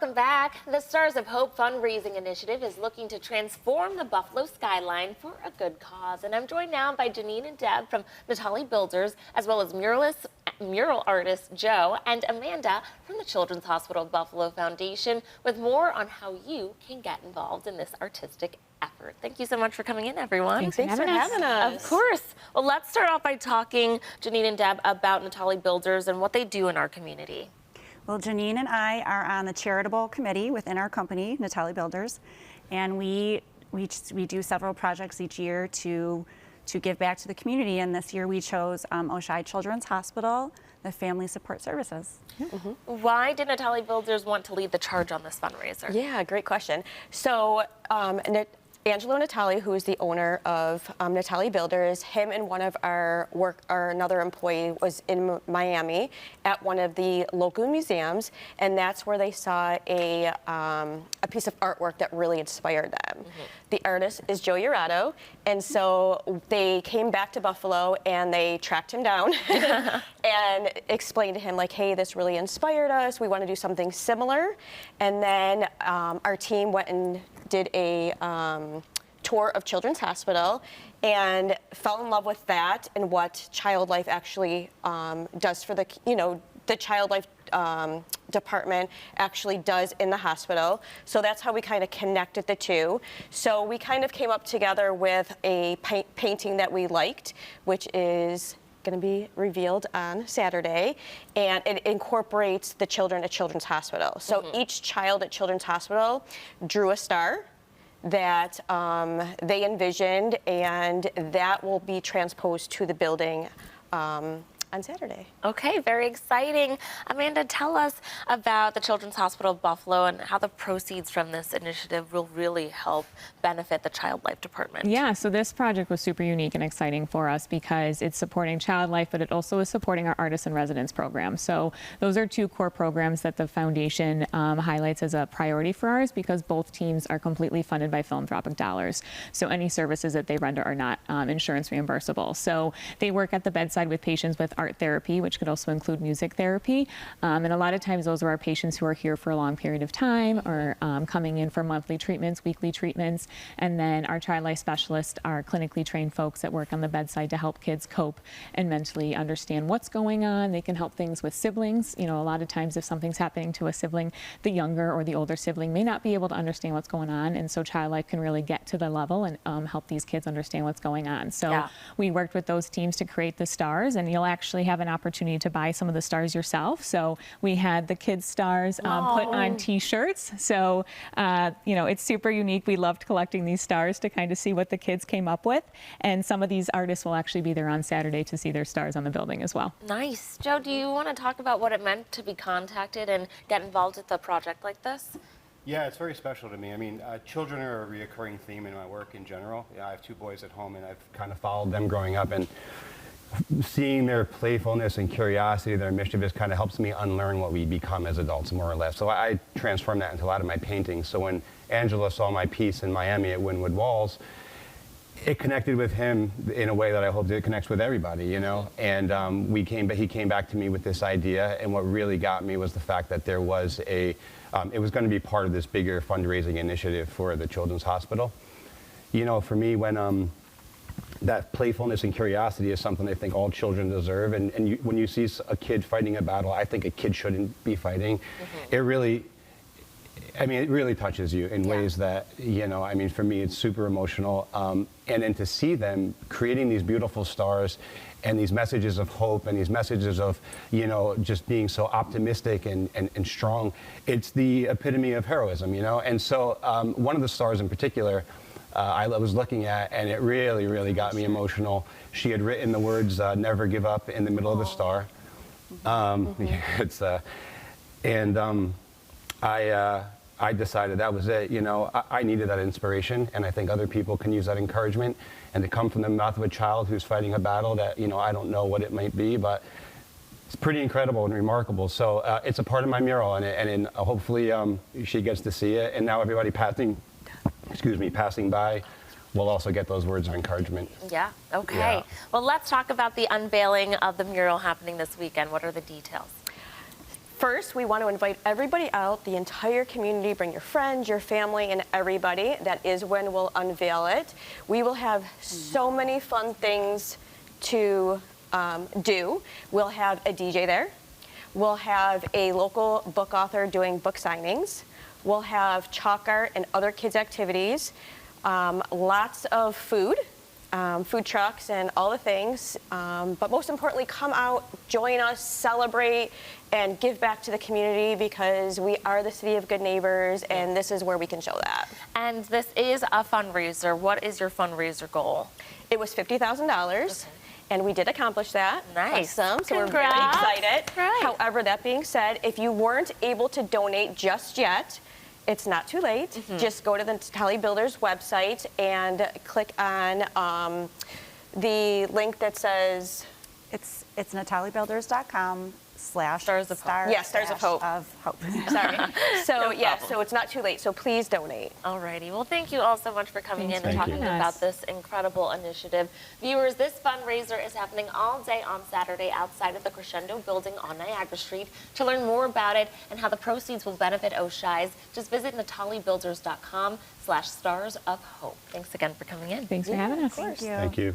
Welcome back. The Stars of Hope fundraising initiative is looking to transform the Buffalo skyline for a good cause. And I'm joined now by Janine and Deb from Natali Builders, as well as mural artist Joe and Amanda from the Children's Hospital of Buffalo Foundation with more on how you can get involved in this artistic effort. Thank you so much for coming in, everyone. Thanks for having us. Of course. Well, let's start off by talking, Janine and Deb, about Natali Builders and what they do in our community. Well, Janine and I are on the charitable committee within our company, Natali Builders, and we do several projects each year to give back to the community. And this year we chose Oshai Children's Hospital, the Family Support Services. Why did Natali Builders want to lead the charge on this fundraiser? Yeah, great question. So Angelo Natali, who is the owner of Natali Builders, him and one of another employee was in Miami at one of the local museums, and that's where they saw a piece of artwork that really inspired them. The artist is Joe Urato, and so they came back to Buffalo and they tracked him down and explained to him, like, hey, this really inspired us. We want to do something similar. And then our team went and did a tour of Children's Hospital and fell in love with that and what Child Life actually does for the Child Life department actually does in the hospital. So that's how we kind of connected the two. So we kind of came up together with a painting that we liked, which is going to be revealed on Saturday, and it incorporates the children at Children's Hospital. So each child at Children's Hospital drew a star that they envisioned, and that will be transposed to the building on Saturday. Okay, very exciting. Amanda, tell us about the Children's Hospital of Buffalo and how the proceeds from this initiative will really help benefit the Child Life Department. Yeah, so this project was super unique and exciting for us because it's supporting Child Life, but it also is supporting our Artists in Residence program. So those are two core programs that the foundation highlights as a priority for ours because both teams are completely funded by philanthropic dollars. So any services that they render are not insurance reimbursable. So they work at the bedside with patients with art therapy, which could also include music therapy. And a lot of times those are our patients who are here for a long period of time or coming in for monthly treatments, weekly treatments. And then our Child Life specialists are clinically trained folks that work on the bedside to help kids cope and mentally understand what's going on. They can help things with siblings. You know, a lot of times if something's happening to a sibling, the younger or the older sibling may not be able to understand what's going on. And so Child Life can really get to the level and help these kids understand what's going on. So we worked with those teams to create the stars, and you'll actually have an opportunity to buy some of the stars yourself. So we had the kids' stars put on T-shirts. So, you know, it's super unique. We loved collecting these stars to kind of see what the kids came up with. And some of these artists will actually be there on Saturday to see their stars on the building as well. Nice. Joe, do you want to talk about what it meant to be contacted and get involved with a project like this? Yeah, it's very special to me. I mean, children are a reoccurring theme in my work in general. Yeah, I have two boys at home, and I've kind of followed them growing up, and seeing their playfulness and curiosity, their mischievous, kind of helps me unlearn what we become as adults, more or less. So I transform that into a lot of my paintings. So when Angela saw my piece in Miami at Wynwood Walls, it connected with him in a way that I hope it connects with everybody, you know. And he came back to me with this idea, and what really got me was the fact that there was it was going to be part of this bigger fundraising initiative for the Children's Hospital. You know, for me, when that playfulness and curiosity is something I think all children deserve. And when you see a kid fighting a battle, I think a kid shouldn't be fighting. It really touches you in ways that, you know, I mean, for me, it's super emotional. And then to see them creating these beautiful stars and these messages of hope and these messages of, you know, just being so optimistic and strong, it's the epitome of heroism, you know? And so one of the stars in particular, I was looking at, and it really, really got me emotional. She had written the words, never give up, in the middle of the star. I decided that was it. You know, I needed that inspiration, and I think other people can use that encouragement. And to come from the mouth of a child who's fighting a battle that, you know, I don't know what it might be, but it's pretty incredible and remarkable. So it's a part of my mural, and hopefully she gets to see it. And now everybody passing by will also get those words of encouragement. Yeah, okay. Yeah. Well, let's talk about the unveiling of the mural happening this weekend. What are the details? First, we want to invite everybody out, the entire community, bring your friends, your family, and everybody. That is when we'll unveil it. We will have so many fun things to do. We'll have a DJ there. We'll have a local book author doing book signings. We'll have chalk art and other kids' activities. Lots of food. Food trucks and all the things, but most importantly, come out, join us, celebrate, and give back to the community because we are the city of good neighbors, and this is where we can show that. And this is a fundraiser. What is your fundraiser goal? It was $50,000. And we did accomplish that. Nice. Awesome. So Congrats. we're very excited. Right. However, that being said, if you weren't able to donate just yet, it's not too late. Just go to the Natali Builders website and click on the link that says It's natalibuilders.com/. Stars of Hope. Yeah, Stars of Hope. Sorry. So yeah, so it's not too late. So please donate. Alrighty. Well, thank you all so much for coming in and Thanks for talking having about us. this incredible initiative. Viewers, this fundraiser is happening all day on Saturday outside of the Crescendo building on Niagara Street. To learn more about it and how the proceeds will benefit Oshis, just visit natalibuilders.com/Stars of Hope. Thanks again for coming in. Thanks for having us. Thank you. Thank you.